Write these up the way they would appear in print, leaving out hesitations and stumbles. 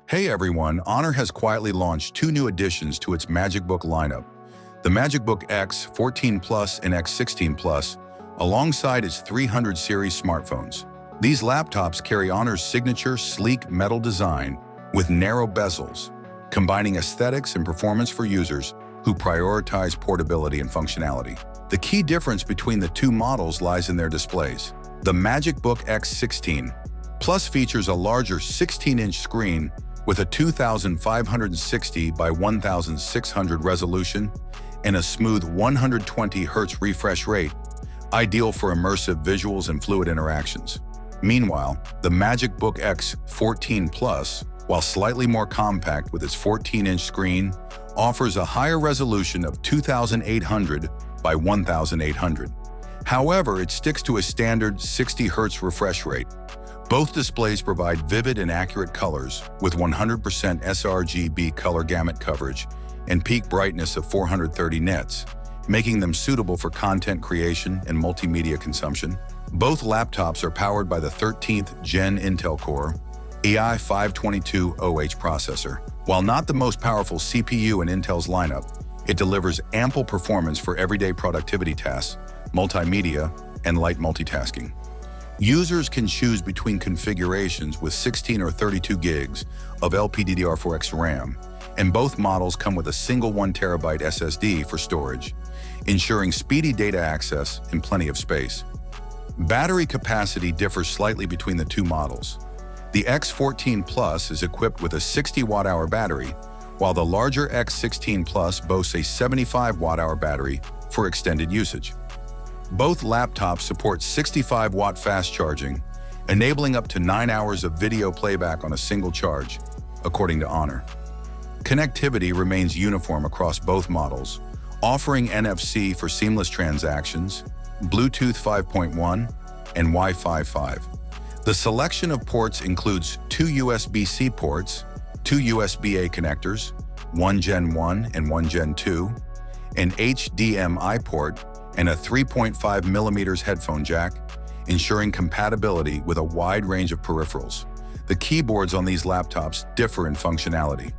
Hey everyone, Honor has quietly launched two new additions to its MagicBook lineup, the MagicBook X14 Plus and X16 Plus, alongside its 300 series smartphones. These laptops carry Honor's signature sleek metal design with narrow bezels, combining aesthetics and performance for users who prioritize portability and functionality. The key difference between the two models lies in their displays. The MagicBook X16 Plus features a larger 16-inch screen with a 2560 by 1600 resolution and a smooth 120 Hz refresh rate, ideal for immersive visuals and fluid interactions. Meanwhile, the MagicBook X14 Plus, while slightly more compact with its 14-inch screen, offers a higher resolution of 2800 by 1800. However, it sticks to a standard 60 Hz refresh rate. Both displays provide vivid and accurate colors with 100% sRGB color gamut coverage and peak brightness of 430 nits, making them suitable for content creation and multimedia consumption. Both laptops are powered by the 13th Gen Intel Core i5-2200H processor. While not the most powerful CPU in Intel's lineup, it delivers ample performance for everyday productivity tasks, multimedia, and light multitasking. Users can choose between configurations with 16 or 32 gigs of LPDDR4X RAM, and both models come with a single 1TB SSD for storage, ensuring speedy data access and plenty of space. Battery capacity differs slightly between the two models. The X14 Plus is equipped with a 60 Wh battery, while the larger X16 Plus boasts a 75 Wh battery for extended usage. Both laptops support 65 watt fast charging, enabling up to 9 hours of video playback on a single charge, according to Honor. Connectivity remains uniform across both models, offering NFC for seamless transactions, Bluetooth 5.1, and Wi-Fi 5. The selection of ports includes two USB-C ports, two USB-A connectors, one Gen 1 and one Gen 2, an HDMI port, and a 3.5mm headphone jack, ensuring compatibility with a wide range of peripherals. The keyboards on these laptops differ in functionality.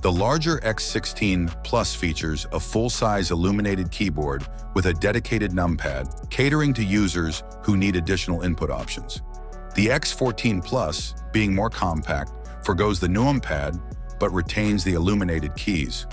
The larger X16 Plus features a full-size illuminated keyboard with a dedicated numpad, catering to users who need additional input options. The X14 Plus, being more compact, forgoes the numpad but retains the illuminated keys.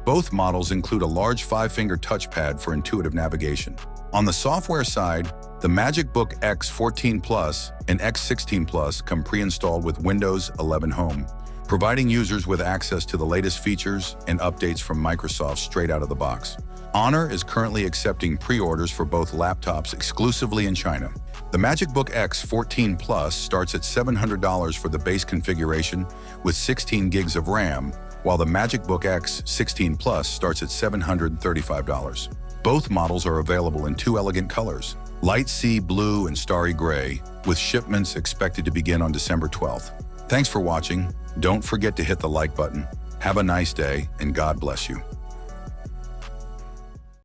Both models include a large 5-finger touchpad for intuitive navigation. On the software side, the MagicBook X14 Plus and X16 Plus come pre-installed with Windows 11 Home, providing users with access to the latest features and updates from Microsoft straight out of the box. Honor is currently accepting pre-orders for both laptops exclusively in China. The MagicBook X14 Plus starts at $700 for the base configuration with 16 gigs of RAM, while the MagicBook X16 Plus starts at $735. Both models are available in two elegant colors, light sea blue and starry gray, with shipments expected to begin on December 12th. Thanks for watching. Don't forget to hit the like button. Have a nice day, and God bless you.